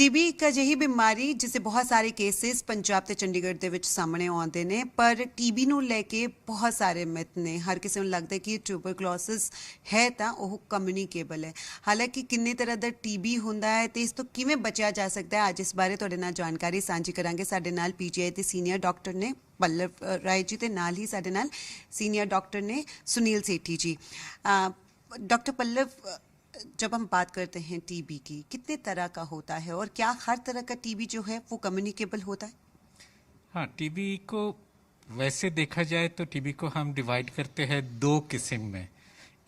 TB ਇੱਕ ਅਜਿਹੀ ਬਿਮਾਰੀ ਜਿਸ ਦੇ ਬਹੁਤ ਸਾਰੇ ਕੇਸਿਸ ਪੰਜਾਬ ਤੇ ਚੰਡੀਗੜ੍ਹ ਦੇ ਵਿੱਚ ਸਾਹਮਣੇ ਆਉਂਦੇ ਨੇ ਪਰ ਟੀਬੀ ਨੂੰ ਲੈ ਕੇ ਬਹੁਤ ਸਾਰੇ ਮਿਥ ਨੇ। ਹਰ ਕਿਸੇ ਨੂੰ ਲੱਗਦਾ ਕਿ ਟਿਊਬਰਕਲੋਸਿਸ ਹੈ ਤਾਂ ਉਹ ਕਮਿਊਨੀਕੇਬਲ ਹੈ। ਹਾਲਾਂਕਿ ਕਿੰਨੇ ਤਰ੍ਹਾਂ ਦਾ ਟੀਬੀ ਹੁੰਦਾ ਹੈ ਤੇ ਇਸ ਤੋਂ ਕਿਵੇਂ ਬਚਿਆ ਜਾ ਸਕਦਾ ਹੈ, ਅੱਜ ਇਸ ਬਾਰੇ ਤੁਹਾਡੇ ਨਾਲ ਜਾਣਕਾਰੀ ਸਾਂਝੀ ਕਰਾਂਗੇ। ਸਾਡੇ ਨਾਲ ਪੀਜੀਆਈ ਦੇ ਸੀਨੀਅਰ ਡਾਕਟਰ ਨੇ पल्लव राय जी, नाल ही साडे नाल सीनियर डॉक्टर ने सुनील सेठी जी। डॉक्टर पल्लव, जब हम बात करते हैं टीबी की, कितने तरह का होता है और क्या हर तरह का टीबी जो है वो कम्युनिकेबल होता है? हाँ, टीबी को वैसे देखा जाए तो टीबी को हम डिवाइड करते हैं दो किस्म में।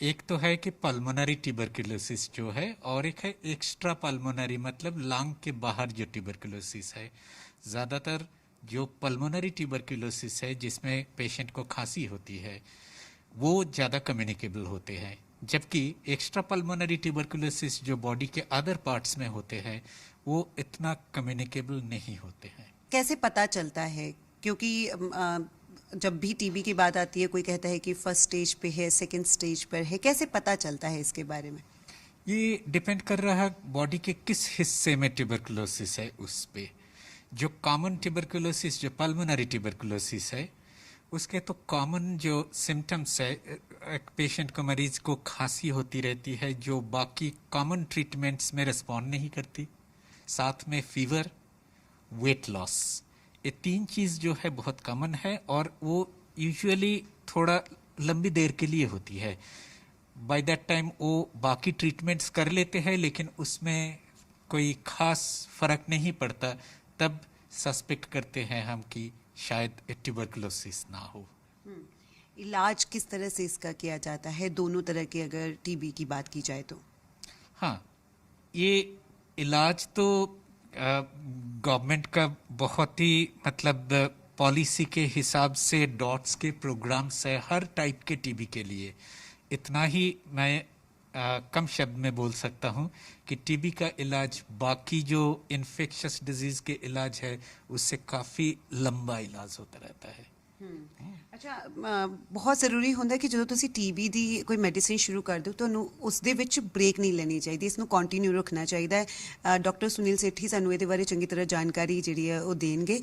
एक तो है कि पल्मोनरी ट्यूबरकुलोसिस जो है, और एक है एक्स्ट्रा पल्मोनरी, मतलब लांग के बाहर जो ट्यूबरकुलोसिस है। ज़्यादातर जो पल्मोनरी ट्यूबरकुलोसिस है जिसमें पेशेंट को खांसी होती है वो ज़्यादा कम्युनिकेबल होते हैं, जबकि एक्स्ट्रा पल्मोनरी ट्यूबरकुलोसिस जो बॉडी के अदर पार्ट्स में होते हैं वो इतना कम्युनिकेबल नहीं होते हैं। कैसे पता चलता है? क्योंकि जब भी टीबी की बात आती है कोई कहता है कि फर्स्ट स्टेज पे है, सेकंड स्टेज पर है, कैसे पता चलता है इसके बारे में? ये डिपेंड कर रहा है बॉडी के किस हिस्से में ट्यूबरकुलोसिस है उस पे। जो कॉमन ट्यूबरकुलोसिस, जो पल्मोनरी ट्यूबरकुलोसिस है, उसके तो कॉमन जो सिम्टम्स है, एक पेशेंट को, मरीज को खांसी होती रहती है जो बाकी कॉमन ट्रीटमेंट्स में रिस्पॉन्ड नहीं करती, साथ में फीवर, वेट लॉस, ये तीन चीज़ जो है बहुत कॉमन है और वो यूजुअली थोड़ा लंबी देर के लिए होती है। बाय दैट टाइम वो बाकी ट्रीटमेंट्स कर लेते हैं लेकिन उसमें कोई खास फर्क नहीं पड़ता, तब सस्पेक्ट करते हैं हम कि शायद ट्यूबरकुलोसिस ना हो। इलाज किस तरह से इसका किया जाता है, दोनों तरह के अगर टीबी की बात की जाए तो? हाँ, ये इलाज तो गवर्नमेंट का बहुत ही मतलब पॉलिसी के हिसाब से डॉट्स के प्रोग्राम्स है हर टाइप के टीबी के लिए। इतना ही मैं कम शब्द में बोल सकता हूँ कि टीबी का इलाज बाकी जो इन्फेक्शस डिजीज के इलाज है उससे काफ़ी लंबा इलाज होता रहता है। अच्छा, बहुत ਜ਼ਰੂਰੀ ਹੁੰਦਾ ਕਿ ਜਦੋਂ ਤੁਸੀਂ ਟੀਬੀ ਦੀ ਕੋਈ ਮੈਡੀਸਿਨ ਸ਼ੁਰੂ ਕਰਦੇ ਹੋ ਤੁਹਾਨੂੰ ਉਸ ਦੇ ਵਿੱਚ ਬ੍ਰੇਕ ਨਹੀਂ ਲੈਣੀ ਚਾਹੀਦੀ, ਇਸ ਨੂੰ ਕੰਟੀਨਿਊ ਰੱਖਣਾ ਚਾਹੀਦਾ ਹੈ। ਡਾਕਟਰ ਸੁਨੀਲ ਸੇਠੀ ਸਾਨੂੰ ਇਹਦੇ ਬਾਰੇ ਚੰਗੀ ਤਰ੍ਹਾਂ ਜਾਣਕਾਰੀ ਜਿਹੜੀ ਹੈ ਉਹ ਦੇਣਗੇ।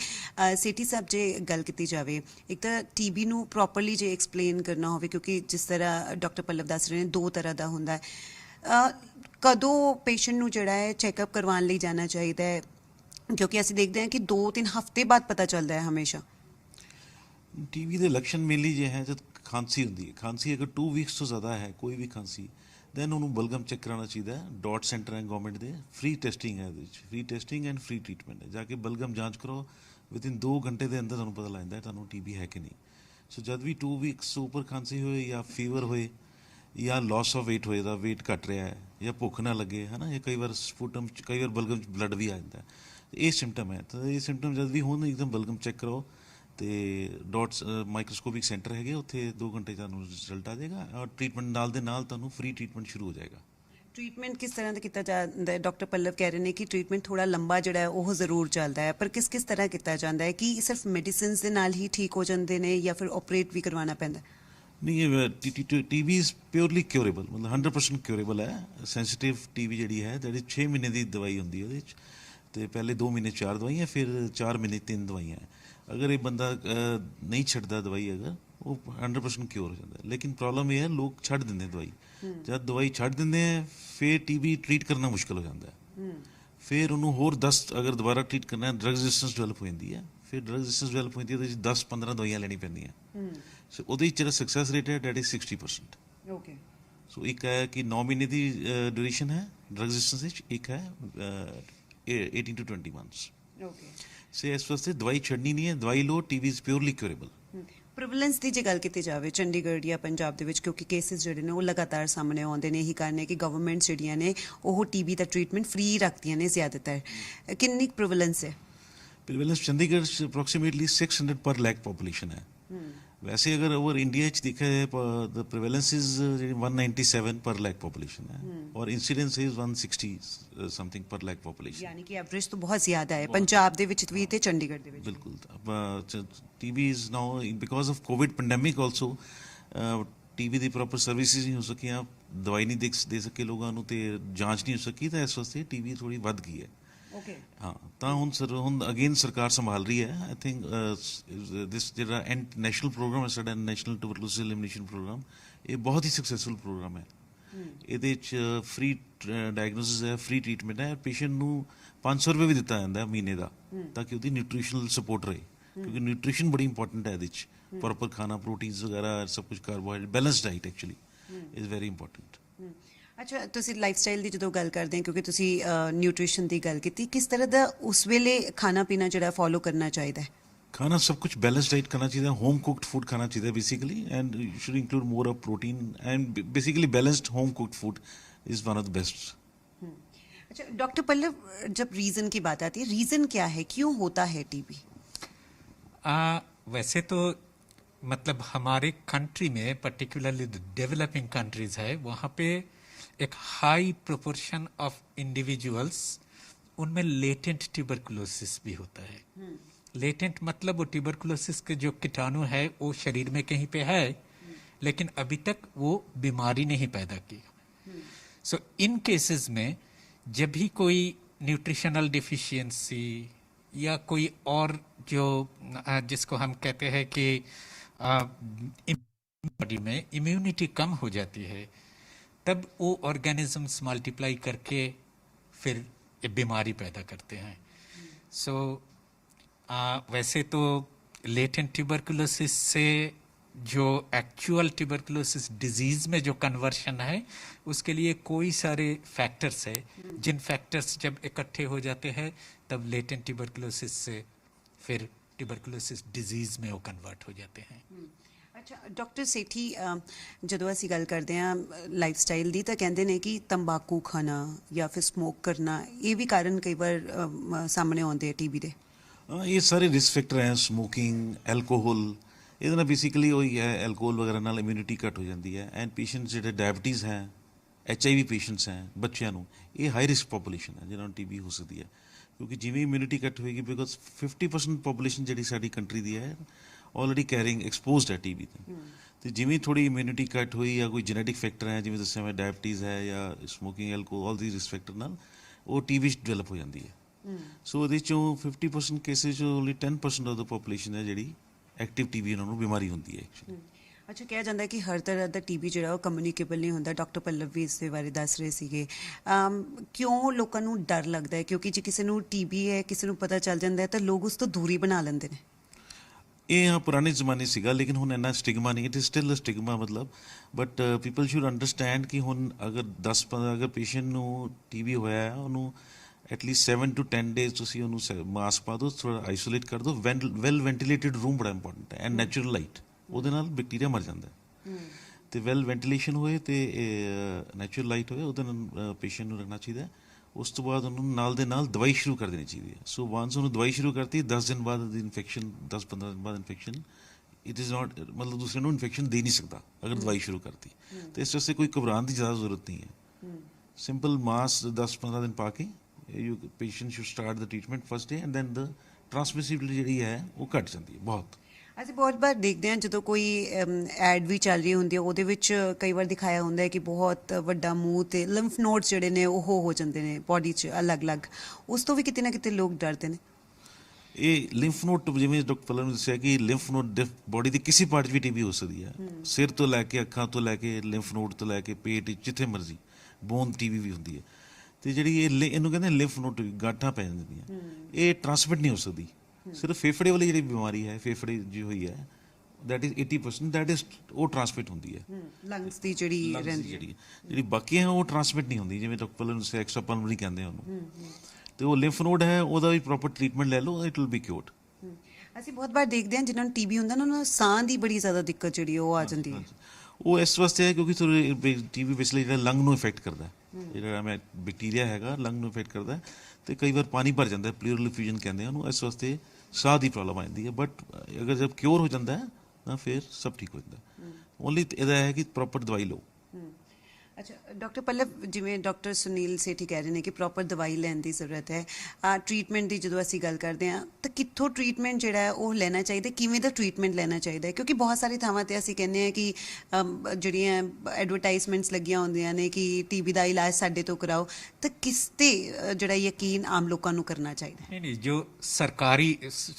ਸੇਠੀ ਸਾਹਿਬ, ਜੇ ਗੱਲ ਕੀਤੀ ਜਾਵੇ, ਇੱਕ ਤਾਂ ਟੀਬੀ ਨੂੰ ਪ੍ਰੋਪਰਲੀ ਜੇ ਐਕਸਪਲੇਨ ਕਰਨਾ ਹੋਵੇ, ਕਿਉਂਕਿ ਜਿਸ ਤਰ੍ਹਾਂ ਡਾਕਟਰ ਪੱਲਵ ਦੱਸ ਰਹੇ ਨੇ ਦੋ ਤਰ੍ਹਾਂ ਦਾ ਹੁੰਦਾ ਹੈ, ਕਦੋਂ ਪੇਸ਼ੈਂਟ ਨੂੰ ਜਿਹੜਾ ਹੈ ਚੈੱਕਅਪ ਕਰਵਾਉਣ ਲਈ ਜਾਣਾ ਚਾਹੀਦਾ ਹੈ? ਕਿਉਂਕਿ ਅਸੀਂ ਦੇਖਦੇ ਹਾਂ ਕਿ 2-3 ਹਫ਼ਤੇ ਬਾਅਦ ਪਤਾ ਚੱਲਦਾ ਹੈ ਹਮੇਸ਼ਾ। टीबी के लक्षण मेनली जो है जब खांसी होती है, खांसी अगर 2 वीक्स तो ज़्यादा है कोई भी खांसी, दैन उन्होंने बलगम चेक कराना चाहिए। डॉट सेंटर है गवर्नमेंट के, फ्री टेस्टिंग है, free testing and free treatment है। जाके बलगम जांच करो, विदिन 2 घंटे के अंदर तुहानूं पता लग जाता है तुहानूं टीबी है कि नहीं। सो जब भी 2 वीक्स तो उपर खांसी होए या फीवर होए या लॉस ऑफ वेट होए, वेट घट रहा है या भुख ना लगे, है ना, या कई बार स्पूटम, कई बार बलगम ब्लड भी आ जाता है, ये सिम्टम है। तो ये सिम्टम जब भी हो एकदम बलगम चेक करो तो डॉट्स माइक्रोस्कोपिक सेंटर है उत्थे 2 घंटे ਤੁਹਾਨੂੰ ਰਿਜ਼ਲਟ ਆ ਜਾਏਗਾ ਔਰ ਟ੍ਰੀਟਮੈਂਟ ਨਾਲ ਦੇ ਨਾਲ ਤੁਹਾਨੂੰ ਫ੍ਰੀ ਟ੍ਰੀਟਮੈਂਟ ਸ਼ੁਰੂ ਹੋ ਜਾਏਗਾ। ਟ੍ਰੀਟਮੈਂਟ ਕਿਸ ਤਰ੍ਹਾਂ ਦਾ ਕੀਤਾ ਜਾਂਦਾ ਹੈ? ਡਾਕਟਰ ਪੱਲਵ ਕਹਿ ਰਹੇ ਨੇ ਕਿ ਟ੍ਰੀਟਮੈਂਟ ਥੋੜਾ ਲੰਬਾ ਜਿਹੜਾ ਹੈ ਉਹ ਜ਼ਰੂਰ ਚੱਲਦਾ ਹੈ, ਪਰ ਕਿਸ ਤਰ੍ਹਾਂ ਕੀਤਾ ਜਾਂਦਾ ਹੈ? ਕਿ ਸਿਰਫ ਮੈਡੀਸਿਨਸ ਦੇ ਨਾਲ ਹੀ ਠੀਕ ਹੋ ਜਾਂਦੇ ਨੇ ਜਾਂ ਫਿਰ ਆਪਰੇਟ ਵੀ ਕਰਵਾਉਣਾ ਪੈਂਦਾ? ਨਹੀਂ, ਇਹ ਟੀਬੀ ਇਜ਼ ਪਿਓਰਲੀ ਕਿਉਰੇਬਲ, ਮਤਲਬ 100% ਕਿਉਰੇਬਲ ਹੈ। ਸੈਂਸਿਟਿਵ ਟੀਬੀ ਜਿਹੜੀ ਹੈ ਜਿਹੜੀ 6 ਮਹੀਨੇ ਦੀ ਦਵਾਈ ਹੁੰਦੀ ਹੈ ਉਹਦੇ 'ਚ, ਤੇ ਪਹਿਲੇ 2 ਮਹੀਨੇ 4 ਦਵਾਈਆਂ, ਫਿਰ 4 ਮਹੀਨੇ 3 ਦਵਾਈਆਂ। अगर ये बंदा नहीं छड्डदा दवाई, अगर वो 100% क्योर हो जाता है। लेकिन प्रॉब्लम ये है लोग छड्ड दिंदे दवाई, जब दवाई छड्ड दिंदे हैं फिर टीबी ट्रीट करना मुश्किल हो जाता है। फिर उन्होंने होर 10 अगर दोबारा ट्रीट करना है, ड्रग रजिस्टेंस डेवलप हो जाती है। फिर ड्रग रजिस्टेंस डेवलप हो जाती है तो 10-15 दवाइयां लेनी पैंदियां। सो ਉਹਦੇ ਜਿਹੜਾ सक्सेस रेट है डेट इज 60%। ओके, सो एक है कि 9 महीने की ड्यूरेशन है ड्रग रजिस्टेंस, एक है 18 to 20 months। ओके, से इस वास्ते दवाई छड़नी नहीं है, दवाई लो, TB is purely curable. Prevalence ਦੀ ਜੇ ਗੱਲ ਕੀਤੀ ਜਾਵੇ ਚੰਡੀਗੜ੍ਹ ਜਾਂ ਪੰਜਾਬ ਦੇ ਵਿੱਚ, ਕਿਉਂਕਿ ਕੇਸਿਸ ਜਿਹੜੇ ਨੇ ਉਹ ਲਗਾਤਾਰ ਸਾਹਮਣੇ ਆਉਂਦੇ ਨੇ, ਇਹੀ ਕਾਰਨ ਹੈ ਕਿ ਗਵਰਨਮੈਂਟ ਜਿਹੜੀਆਂ ਨੇ ਉਹ ਟੀਬੀ ਦਾ ਟ੍ਰੀਟਮੈਂਟ ਫ੍ਰੀ ਰੱਖਦੀਆਂ ਨੇ ਜ਼ਿਆਦਾਤਰ। ਕਿੰਨੀ ਪ੍ਰਿਵਲੈਂਸ ਹੈ? प्रिवेलेंस चंडीगढ़ अप्रोक्सीमेटली 600 पर लैख पॉपुलेशन है। वैसे अगर ओवर इंडिया देखा जाए द प्रिवेलेंस इज 197 पर लैख पॉपुलेशन है और इंसिडेंस इज 160 समथिंग पर लैख पॉपुलेशन, यानी कि एवरेज तो बहुत ज़्यादा है पंजाब ਦੇ ਵਿੱਚ ਵੀ ਤੇ ਚੰਡੀਗੜ੍ਹ ਦੇ ਵਿੱਚ। बिल्कुल। TB is now because of Covid pandemic also TB the proper services ਨਹੀਂ ਹੋ ਸਕੀਆਂ, ਦਵਾਈ ਨਹੀਂ ਦੇ ਸਕੇ ਲੋਕਾਂ ਨੂੰ, ਤੇ ਜਾਂਚ ਨਹੀਂ ਹੋ ਸਕੀ, ਤਾਂ ਇਸ ਵਾਸਤੇ टीबी ਥੋੜੀ ਵੱਧ ਗਈ ਹੈ। ਓਕੇ ਹਾਂ ਤਾਂ ਹੁਣ ਅਗੇਨ ਸਰਕਾਰ ਸੰਭਾਲ ਰਹੀ ਹੈ ਆਈ ਥਿੰਕ ਦਿਸ ਜਿਹੜਾ ਨੈਸ਼ਨਲ ਪ੍ਰੋਗਰਾਮ ਹੈ ਸਾਡਾ ਨੈਸ਼ਨਲ ਟਿਊਬਰਕਲੋਸਿਸ ਐਲੀਮੀਨੇਸ਼ਨ ਪ੍ਰੋਗਰਾਮ ਇਹ ਬਹੁਤ ਹੀ ਸਕਸੈਸਫੁਲ ਪ੍ਰੋਗਰਾਮ ਹੈ ਇਹਦੇ 'ਚ ਫ੍ਰੀ ਡਾਇਗਨੋਸਿਸ ਹੈ ਫ੍ਰੀ ਟ੍ਰੀਟਮੈਂਟ ਹੈ ਪੇਸ਼ੈਂਟ ਨੂੰ 500 ਰੁਪਏ ਵੀ ਦਿੱਤਾ ਜਾਂਦਾ ਮਹੀਨੇ ਦਾ ਤਾਂ ਕਿ ਉਹਦੀ ਨਿਊਟ੍ਰੀਸ਼ਨਲ ਸਪੋਰਟ ਰਹੇ ਕਿਉਂਕਿ ਨਿਊਟ੍ਰੀਸ਼ਨ ਬੜੀ ਇੰਪੋਰਟੈਂਟ ਹੈ ਇਹਦੇ 'ਚ ਪ੍ਰੋਪਰ ਖਾਣਾ ਪ੍ਰੋਟੀਨਸ ਵਗੈਰਾ ਸਭ ਕੁਝ carbohydrate balance diet actually is very important ਅੱਛਾ ਤੁਸੀਂ ਲਾਈਫ ਸਟਾਈਲ ਦੀ ਜਦੋਂ ਗੱਲ ਕਰਦੇ ਹਾਂ ਕਿਉਂਕਿ ਤੁਸੀਂ ਨਿਊਟ੍ਰੀਸ਼ਨ ਦੀ ਗੱਲ ਕੀਤੀ ਕਿਸ ਤਰ੍ਹਾਂ ਦਾ ਉਸ ਵੇਲੇ ਖਾਣਾ ਪੀਣਾ ਜਿਹੜਾ ਫੋਲੋ ਕਰਨਾ ਚਾਹੀਦਾ ਹੈ ਖਾਣਾ ਸਭ ਕੁਝ ਬੈਲੈਂਸ ਡਾइट करना चाहिए होम कुक्ड फूड खाना चाहिए basically and you should include more of protein and basically balanced home cooked food is one of the best अच्छा डॉक्टर पल्लव जब रीज़न की बात आती है रीज़न क्या है क्यों होता है टीबी वैसे तो मतलब हमारे कंट्री में पर्टिकुलरली डेवलपिंग कंट्रीज है वहाँ पे एक हाई प्रोपोर्शन ऑफ इंडिविजुअल्स उनमें लेटेंट ट्यूबरकुलोसिस भी होता है लेटेंट मतलब वो ट्यूबरकुलोसिस के जो कीटाणु है वो शरीर में कहीं पे है लेकिन अभी तक वो बीमारी नहीं पैदा की सो इन केसेस में जब भी कोई न्यूट्रिशनल डिफिशियंसी या कोई और जो जिसको हम कहते हैं कि बॉडी में इम्यूनिटी कम हो जाती है तब वो ऑर्गेनिजम्स मल्टीप्लाई करके फिर ये बीमारी पैदा करते हैं सो वैसे तो लेटेंट ट्यूबरकुलोसिस से जो एक्चुअल ट्यूबरकुलोसिस डिजीज में जो कन्वर्शन है उसके लिए कोई सारे फैक्टर्स है जिन फैक्टर्स जब इकट्ठे हो जाते हैं तब लेटेंट ट्यूबरकुलोसिस से फिर ट्यूबरकुलोसिस डिजीज में वो कन्वर्ट हो जाते हैं ਅੱਛਾ ਡਾਕਟਰ ਸੇਠੀ ਜਦੋਂ ਅਸੀਂ ਗੱਲ ਕਰਦੇ ਹਾਂ ਲਾਈਫ ਸਟਾਈਲ ਦੀ ਤਾਂ ਕਹਿੰਦੇ ਨੇ ਕਿ ਤੰਬਾਕੂ ਖਾਣਾ ਜਾਂ ਫਿਰ ਸਮੋਕ ਕਰਨਾ ਇਹ ਵੀ ਕਾਰਨ ਕਈ ਵਾਰ ਸਾਹਮਣੇ ਆਉਂਦੇ ਆ ਟੀਬੀ ਦੇ ਇਹ ਸਾਰੇ ਰਿਸਕ ਫੈਕਟਰ ਹੈ ਸਮੋਕਿੰਗ ਐਲਕੋਹਲ ਇਹਦੇ ਨਾਲ ਬੇਸਿਕਲੀ ਉਹੀ ਹੈ ਐਲਕੋਹਲ ਵਗੈਰਾ ਨਾਲ ਇਮਿਊਨਿਟੀ ਘੱਟ ਹੋ ਜਾਂਦੀ ਹੈ ਐਂਡ ਪੇਸ਼ੈਂਟਸ ਜਿਹੜੇ ਡਾਇਬਟੀਜ਼ ਹੈ HIV ਪੇਸ਼ੈਂਟਸ ਹੈ ਬੱਚਿਆਂ ਨੂੰ ਇਹ ਹਾਈ ਰਿਸਕ ਪੋਪੂਲੇਸ਼ਨ ਹੈ ਜਿਹਨਾਂ ਨੂੰ TB ਹੋ ਸਕਦੀ ਹੈ ਕਿਉਂਕਿ ਜਿਵੇਂ ਇਮਿਊਨਿਟੀ ਘੱਟ ਹੋਏਗੀ ਬਿਕੋਜ਼ 50% ਪੋਪੂਲੇਸ਼ਨ ਜਿਹੜੀ ਸਾਡੀ ਕੰਟਰੀ ਦੀ ਹੈ ਆਲਰੇਡੀ ਕੈਰਿੰਗ ਐਕਸਪੋਜ਼ਡ ਹੈ TB ਤੇ ਜਿਵੇਂ ਥੋੜੀ ਇਮਿਊਨਿਟੀ ਘੱਟ ਹੋਈ ਜਾਂ ਕੋਈ ਜੈਨੇਟਿਕ ਫੈਕਟਰ ਹੈ ਜਿਵੇਂ ਦੱਸਿਆ ਮੈਂ ਡਾਇਬਟੀਜ਼ ਹੈ ਜਾਂ ਸਮੋਕਿੰਗ ਐਲਕੋਹਲ ਆਲ ਦੀ ਰਿਸਕ ਫੈਕਟਰ ਨਾਲ ਉਹ TB ਡਿਵੈਲਪ ਹੋ ਜਾਂਦੀ ਹੈ ਸੋ ਉਹਦੇ ਚੋਂ 50% ਕੇਸਿਸ 'ਚ ਓਨਲੀ 10% ਆਫ ਦਾ ਪੋਪੂਲੇਸ਼ਨ ਹੈ ਜਿਹੜੀ ਐਕਟਿਵ TB ਉਹਨਾਂ ਨੂੰ ਬਿਮਾਰੀ ਹੁੰਦੀ ਹੈ ਐਕਚੁਅਲੀ ਅੱਛਾ ਕਿਹਾ ਜਾਂਦਾ ਕਿ ਹਰ ਤਰ੍ਹਾਂ ਦਾ TB ਜਿਹੜਾ ਉਹ ਕਮਿਊਨੀਕੇਬਲ ਨਹੀਂ ਹੁੰਦਾ ਡਾਕਟਰ ਪੱਲਵ ਵੀ ਇਸ ਦੇ ਬਾਰੇ ਦੱਸ ਰਹੇ ਸੀਗੇ ਕਿਉਂ ਲੋਕਾਂ ਨੂੰ ਡਰ ਲੱਗਦਾ ਹੈ ਕਿਉਂਕਿ ਜੇ ਕਿਸੇ ਨੂੰ TB ਹੈ ਕਿਸੇ ਨੂੰ ਪਤਾ ਚੱਲ ਜਾਂਦਾ ਹੈ ਤਾਂ ਲੋਕ ਉਸ ਤੋਂ ਦੂਰੀ ਬਣਾ ਲੈਂਦੇ ਨੇ ਇਹ ਪੁਰਾਣੇ ਜ਼ਮਾਨੇ ਸੀਗਾ ਲੇਕਿਨ ਹੁਣ ਇੰਨਾ ਸਟਿਗਮਾ ਨਹੀਂ it is still a stigma ਮਤਲਬ ਬਟ ਪੀਪਲ ਸ਼ੁਡ ਅੰਡਰਸਟੈਂਡ ਕਿ ਹੁਣ ਅਗਰ 10-15 ਅਗਰ ਪੇਸ਼ੈਂਟ ਨੂੰ TB ਹੋਇਆ ਹੈ ਉਹਨੂੰ ਐਟਲੀਸਟ 7 to 10 ਡੇਜ਼ ਤੁਸੀਂ ਉਹਨੂੰ ਮਾਸਕ ਪਾ ਦਿਓ ਥੋੜਾ ਆਈਸੋਲੇਟ ਕਰ ਦਿਓ ਵੈਲ ਵੈਂਟੀਲੇਟਡ ਰੂਮ ਬੜਾ ਇੰਪੋਰਟੈਂਟ ਹੈ ਐਂਡ ਨੈਚੁਰਲ ਲਾਈਟ ਉਹਦੇ ਨਾਲ ਬੈਕਟੀਰੀਆ ਮਰ ਜਾਂਦਾ ਤੇ ਵੈਲ ਵੈਂਟੀਲੇਸ਼ਨ ਹੋਏ ਤੇ ਨੈਚੁਰਲ ਲਾਈਟ ਹੋਏ ਉਹਦੇ ਨਾਲ ਪੇਸ਼ੈਂਟ ਨੂੰ ਰੱਖਣਾ ਚਾਹੀਦਾ ਉਸ ਤੋਂ ਬਾਅਦ ਉਹਨੂੰ ਨਾਲ ਦੇ ਨਾਲ ਦਵਾਈ ਸ਼ੁਰੂ ਕਰ ਦੇਣੀ ਚਾਹੀਦੀ ਹੈ ਸੋ ਵਾਂਸ ਉਹਨੂੰ ਦਵਾਈ ਸ਼ੁਰੂ ਕਰਤੀ 10 ਦਿਨ ਬਾਅਦ ਦੀ ਇਨਫੈਕਸ਼ਨ 10-15 ਦਿਨ ਬਾਅਦ ਇਨਫੈਕਸ਼ਨ ਇਟ ਇਜ਼ ਨਾਟ ਮਤਲਬ ਦੂਸਰੇ ਨੂੰ ਇਨਫੈਕਸ਼ਨ ਦੇ ਨਹੀਂ ਸਕਦਾ ਅਗਰ ਦਵਾਈ ਸ਼ੁਰੂ ਕਰਤੀ ਤੇ ਇਸ ਵਾਸਤੇ ਕੋਈ ਘਬਰਾਉਣ ਦੀ ਜ਼ਿਆਦਾ ਜ਼ਰੂਰਤ ਨਹੀਂ ਹੈ ਸਿੰਪਲ ਮਾਸ 10-15 ਦਿਨ ਪਾ ਕੇ you patient should start the treatment first day and then the transmissibility ਜਿਹੜੀ ਹੈ ਉਹ ਘੱਟ ਜਾਂਦੀ ਹੈ ਬਹੁਤ ਅਸੀਂ ਬਹੁਤ ਵਾਰ ਦੇਖਦੇ ਹਾਂ ਜਦੋਂ ਕੋਈ ਐਡ ਵੀ ਚੱਲ ਰਹੀ ਹੁੰਦੀ ਹੈ ਉਹਦੇ ਵਿੱਚ ਕਈ ਵਾਰ ਦਿਖਾਇਆ ਹੁੰਦਾ ਹੈ ਕਿ ਬਹੁਤ ਵੱਡਾ ਮੂੰਹ ਤੇ ਲਿੰਫ ਨੋਡਸ ਜਿਹੜੇ ਨੇ ਉਹ ਹੋ ਜਾਂਦੇ ਨੇ ਬੋਡੀ 'ਚ ਅਲੱਗ-ਅਲੱਗ ਉਸ ਤੋਂ ਵੀ ਕਿਤੇ ਨਾ ਕਿਤੇ ਲੋਕ ਡਰਦੇ ਨੇ ਇਹ ਲਿੰਫ ਨੋਡ ਜਿਵੇਂ ਡਾਕਟਰ ਪੱਲਵ ਨੇ ਦੱਸਿਆ ਕਿ ਲਿੰਫ ਨੋਡ ਬੋਡੀ ਦੇ ਕਿਸੇ ਪਾਰਟ 'ਚ ਵੀ TB ਹੋ ਸਕਦੀ ਹੈ ਸਿਰ ਤੋਂ ਲੈ ਕੇ ਅੱਖਾਂ ਤੋਂ ਲੈ ਕੇ ਲਿੰਫ ਨੋਡ ਤੋਂ ਲੈ ਕੇ ਪੇਟ ਜਿੱਥੇ ਮਰਜ਼ੀ ਬੋਨ TB ਵੀ ਹੁੰਦੀ ਹੈ ਤੇ ਜਿਹੜੀ ਇਹਨੂੰ ਕਹਿੰਦੇ ਲਿੰਫ ਨੋਡ ਗਾਠਾਂ ਪੈ ਜਾਂਦੀਆਂ ਇਹ ਟ੍ਰਾਂਸਮਿਟ ਨਹੀਂ ਹੋ ਸਕਦੀ ਸਿਰਫ ਫੇਫੜੇ ਵਾਲੀ ਜਿਹੜੀ ਬਿਮਾਰੀ ਹੈ ਫੇਫੜੇ ਜੀ ਹੋਈ ਹੈ that is 80% that is ਉਹ ਟ੍ਰਾਂਸਮਿਟ ਹੁੰਦੀ ਹੈ ਲੰਗਸ ਦੀ ਜਿਹੜੀ ਰਹਿੰਦੀ ਹੈ ਜਿਹੜੀ ਬਾਕੀ ਹੈ ਉਹ ਟ੍ਰਾਂਸਮਿਟ ਨਹੀਂ ਹੁੰਦੀ ਜਿਵੇਂ ਡਾਕਟਰ ਪੱਲਵ ਨੂੰ ਐਕਸਟਰਾ ਪਲਮਨਰੀ ਕਹਿੰਦੇ ਆ ਉਹਨੂੰ ਤੇ ਉਹ ਲਿੰਫ ਨੋਡ ਹੈ ਉਹਦਾ ਵੀ ਪ੍ਰੋਪਰ ਟ੍ਰੀਟਮੈਂਟ ਲੈ ਲਓ ਇਟ ਵਿਲ ਬੀ ਕਿਉਰਡ ਅਸੀਂ ਬਹੁਤ ਵਾਰ ਦੇਖਦੇ ਹਾਂ ਜਿਨ੍ਹਾਂ ਨੂੰ TB ਹੁੰਦਾ ਨਾ ਉਹਨਾਂ ਨੂੰ ਸਾਹ ਦੀ ਬੜੀ ਜ਼ਿਆਦਾ ਦਿੱਕਤ ਜਿਹੜੀ ਉਹ ਆ ਜਾਂਦੀ ਹੈ ਉਹ ਇਸ ਵਾਸਤੇ ਹੈ ਕਿਉਂਕਿ TB ਬੇਸਿਕਲੀ ਜਿਹੜਾ ਲੰਗ ਨੂੰ ਇਫੈਕਟ ਕਰਦਾ ਜਿਹੜਾ ਮੈਂ ਬੈਕਟੀਰੀਆ ਹੈਗਾ ਲੰਗ ਨੂੰ ਇਫੈਕਟ ਕਰਦਾ ਤੇ ਕਈ ਵਾਰ ਪਾਣੀ ਭਰ ਜਾਂਦਾ ਪਲੂਰਲ ਇਫਿਊਜ਼ਨ ਕਹਿੰਦੇ ਆ ਉਹਨੂੰ ਇਸ ਵਾਸਤੇ ਸਾਹ ਦੀ ਪ੍ਰੋਬਲਮ ਆ ਜਾਂਦੀ ਹੈ ਬਟ ਅਗਰ ਜਦ ਕਿਉਰ ਹੋ ਜਾਂਦਾ ਹੈ ਤਾਂ ਫਿਰ ਸਭ ਠੀਕ ਹੋ ਜਾਂਦਾ ਓਨਲੀ ਇਹਦਾ ਹੈ ਕਿ ਪ੍ਰੋਪਰ ਦਵਾਈ ਲਓ ਅੱਛਾ ਡਾਕਟਰ ਪੱਲਵ, ਜਿਵੇਂ ਡਾਕਟਰ ਸੁਨੀਲ ਸੇਠੀ ਕਹਿ ਰਹੇ ਨੇ ਕਿ ਪ੍ਰੋਪਰ ਦਵਾਈ ਲੈਣ ਦੀ ਜ਼ਰੂਰਤ ਹੈ। ਟ੍ਰੀਟਮੈਂਟ ਦੀ ਜਦੋਂ ਅਸੀਂ ਗੱਲ ਕਰਦੇ ਹਾਂ ਤਾਂ ਕਿੱਥੋਂ ਟ੍ਰੀਟਮੈਂਟ ਜਿਹੜਾ ਹੈ ਉਹ ਲੈਣਾ ਚਾਹੀਦਾ, ਕਿਵੇਂ ਦਾ ਟ੍ਰੀਟਮੈਂਟ ਲੈਣਾ ਚਾਹੀਦਾ ਹੈ? ਕਿਉਂਕਿ ਬਹੁਤ ਸਾਰੀ ਥਾਵਾਂ ਤੇ ਅਸੀਂ ਕਹਿੰਦੇ ਹਾਂ ਕਿ ਜਿਹੜੀਆਂ ਐਡਵਰਟਾਈਜ਼ਮੈਂਟਸ ਲੱਗੀਆਂ ਹੁੰਦੀਆਂ ਨੇ ਕਿ ਟੀਬੀ ਦਾ ਇਲਾਜ ਸਾਡੇ ਤੋਂ ਕਰਾਓ, ਤਾਂ ਕਿਸ ਤੇ ਜਿਹੜਾ ਯਕੀਨ ਆਮ ਲੋਕਾਂ ਨੂੰ करना चाहिए? नहीं नहीं, जो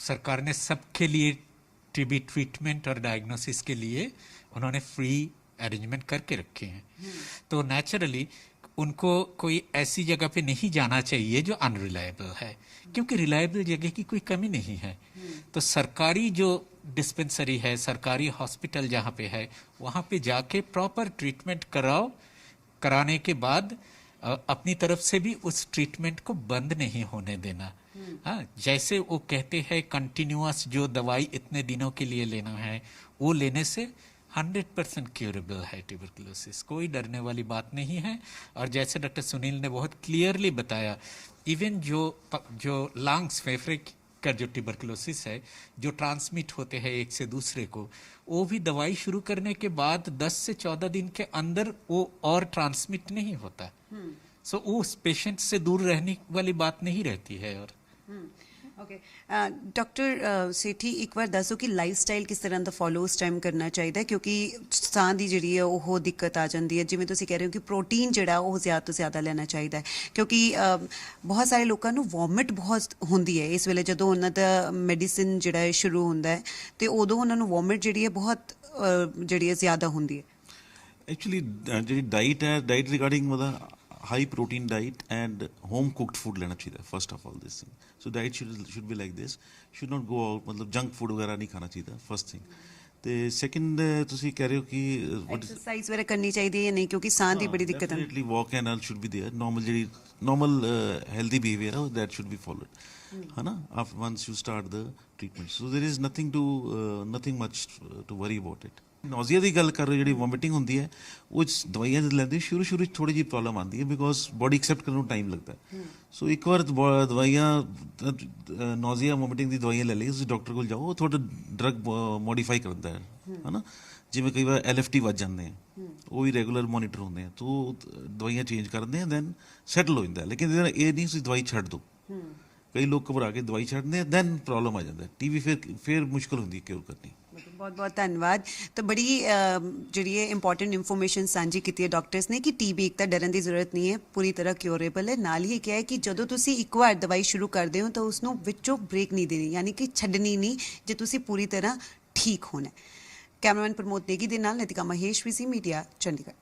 सरकार ने सबके लिए टीबी ट्रीटमेंट और डायग्नोसिस के लिए उन्होंने फ्री अरेंजमेंट करके रखे हैं। तो नेचुरली उनको कोई ऐसी जगह पे नहीं जाना चाहिए जो अनरिलायबल है, क्योंकि रिलायबल जगह की कोई कमी नहीं है। तो सरकारी जो डिस्पेंसरी है, सरकारी हॉस्पिटल जहाँ पे है, वहाँ पे जाके प्रॉपर ट्रीटमेंट कराने के बाद अपनी तरफ से भी उस ट्रीटमेंट को बंद नहीं होने देना। हाँ, जैसे वो कहते हैं कंटिन्यूअस जो दवाई इतने दिनों के लिए लेना है, वो लेने से 100% क्यूरेबल है ट्यूबरकुलोसिस, कोई डरने वाली बात नहीं है। और जैसे डॉक्टर सुनील ने बहुत क्लियरली बताया, इवन जो लंग्स फेफड़े का जो ट्यूबरकुलोसिस है, जो ट्रांसमिट होते हैं एक से दूसरे को, वो भी दवाई शुरू करने के बाद 10 से 14 दिन के अंदर वो और ट्रांसमिट नहीं होता। सो उस पेशेंट से दूर रहने वाली बात नहीं रहती है। और ਓਕੇ ਡਾਕਟਰ ਸੇਠੀ, ਇੱਕ ਵਾਰ ਦੱਸੋ ਕਿ ਲਾਈਫ ਸਟਾਈਲ ਕਿਸ ਤਰ੍ਹਾਂ ਦਾ ਫੋਲੋ ਉਸ ਟਾਈਮ ਕਰਨਾ ਚਾਹੀਦਾ, ਕਿਉਂਕਿ ਸਾਹ ਦੀ ਜਿਹੜੀ ਹੈ ਉਹ ਦਿੱਕਤ ਆ ਜਾਂਦੀ ਹੈ। ਜਿਵੇਂ ਤੁਸੀਂ ਕਹਿ ਰਹੇ ਹੋ ਕਿ ਪ੍ਰੋਟੀਨ ਜਿਹੜਾ ਉਹ ਜ਼ਿਆਦਾ ਤੋਂ ਜ਼ਿਆਦਾ ਲੈਣਾ ਚਾਹੀਦਾ ਹੈ, ਕਿਉਂਕਿ ਬਹੁਤ ਸਾਰੇ ਲੋਕਾਂ ਨੂੰ ਵੋਮਿਟ ਬਹੁਤ ਹੁੰਦੀ ਹੈ ਇਸ ਵੇਲੇ ਜਦੋਂ ਉਹਨਾਂ ਦਾ ਮੈਡੀਸਿਨ ਜਿਹੜਾ ਹੈ ਸ਼ੁਰੂ ਹੁੰਦਾ ਹੈ, ਤੇ ਉਦੋਂ ਉਹਨਾਂ ਨੂੰ ਵੋਮਿਟ ਜਿਹੜੀ ਹੈ ਬਹੁਤ ਜਿਹੜੀ ਹੈ ਜ਼ਿਆਦਾ ਹੁੰਦੀ ਹੈ। ਐਕਚੁਅਲੀ ਜਿਹੜੀ ਡਾਈਟ ਹੈ, ਡਾਈਟ ਰਿਗਾਰਡਿੰਗ ਮਤਲਬ high protein diet and home cooked food लेना चाहिए first of all this thing. So diet should be like this, should not go out, मतलब जंक फूड वगैरह नहीं खाना चाहिए फर्स्ट थिंग। ਤੇ ਸੈਕਿੰਡ ਤੁਸੀਂ ਕਹਿ ਰਹੇ ਹੋ ਕਿ ਐਕਸਰਸਾਈਜ਼ ਵਗੈਰਾ ਕਰਨੀ ਚਾਹੀਦੀ ਹੈ ਜਾਂ ਨਹੀਂ, ਕਿਉਂਕਿ ਸਾਹ ਦੀ ਬੜੀ ਦਿੱਕਤ ਹੈ। Definitely walk and all should be there, normal healthy behaviour ਹੈ ਦੈਟ ਸ਼ੁਡ ਬੀ ਫੋਲੋਡ, ਹੈ ਨਾ, after once you start the treatment. So there is nothing much to worry about it. Nausea ਦੀ ਗੱਲ ਕਰ ਰਹੇ, ਜਿਹੜੀ ਵੋਮਿਟਿੰਗ ਹੁੰਦੀ ਹੈ, ਉਹ ਦਵਾਈਆਂ ਜਦ ਲੈਂਦੇ ਸ਼ੁਰੂ 'ਚ ਥੋੜੀ ਜਿਹੀ ਪ੍ਰੋਬਲਮ ਆਉਂਦੀ ਹੈ, ਬਿਕੋਜ਼ ਬੋਡੀ ਐਕਸੈਪਟ ਕਰਨ ਨੂੰ ਟਾਈਮ ਲੱਗਦਾ ਹੈ। ਸੋ ਇੱਕ ਵਾਰ ਦਵਾਈਆਂ ਨੋਜ਼ੀਆ ਵੋਮਿਟਿੰਗ ਦੀ ਦਵਾਈਆਂ ਲੈ ਲਈ, ਤੁਸੀਂ ਡਾਕਟਰ ਕੋਲ ਜਾਓ, ਉਹ ਤੁਹਾਡਾ ਡਰਗ ਮੋਡੀਫਾਈ ਕਰਦਾ ਹੈ ਨਾ। ਜਿਵੇਂ ਕਈ ਵਾਰ LFT ਵੱਜ ਜਾਂਦੇ ਆ, ਉਹ ਵੀ ਰੈਗੂਲਰ ਮੋਨੀਟਰ ਹੁੰਦੇ ਆ, ਤਾਂ ਦਵਾਈਆਂ ਚੇਂਜ ਕਰਦੇ ਆ, ਦੈਨ ਸੈਟਲ ਹੋ ਜਾਂਦਾ। ਲੇਕਿਨ ਇਹ ਨਹੀਂ ਤੁਸੀਂ ਦਵਾਈ ਛੱਡ ਦਿਓ। ਕਈ ਲੋਕ ਘਬਰਾ ਕੇ ਦਵਾਈ ਛੱਡਦੇ ਆ, ਦੈਨ ਪ੍ਰੋਬਲਮ ਆ ਜਾਂਦਾ। TB ਫਿਰ ਮੁਸ਼ਕਿਲ ਹੁੰਦੀ ਹੈ ਕਿਉਰ ਕਰਨੀ। ਬਹੁਤ ਬਹੁਤ ਧੰਨਵਾਦ। ਤਾਂ ਬੜੀ ਜਿਹੜੀ ਹੈ ਇੰਪੋਰਟੈਂਟ ਇਨਫੋਰਮੇਸ਼ਨ ਸਾਂਝੀ ਕੀਤੀ ਹੈ ਡਾਕਟਰਸ ਨੇ ਕਿ TB ਇੱਕ ਤਾਂ ਡਰਨ ਦੀ ਜ਼ਰੂਰਤ ਨਹੀਂ ਹੈ, ਪੂਰੀ ਤਰ੍ਹਾਂ ਕਿਉਰੇਬਲ ਹੈ। ਨਾਲ ਹੀ ਇਹ ਕਿਹਾ ਹੈ ਕਿ ਜਦੋਂ ਤੁਸੀਂ ਇੱਕ ਵਾਰ ਦਵਾਈ ਸ਼ੁਰੂ ਕਰਦੇ ਹੋ ਤਾਂ ਉਸਨੂੰ ਵਿੱਚੋਂ ਬ੍ਰੇਕ ਨਹੀਂ ਦੇਣੀ, ਯਾਨੀ ਕਿ ਛੱਡਣੀ ਨਹੀਂ, ਜੇ ਤੁਸੀਂ ਪੂਰੀ ਤਰ੍ਹਾਂ ਠੀਕ ਹੋਣਾ। ਕੈਮਰਾਮੈਨ ਪ੍ਰਮੋਦ ਨੇਗੀ ਦੇ ਨਾਲ ਨਿਤਿਕਾ ਮਹੇਸ਼, VC ਮੀਡੀਆ, ਚੰਡੀਗੜ੍ਹ।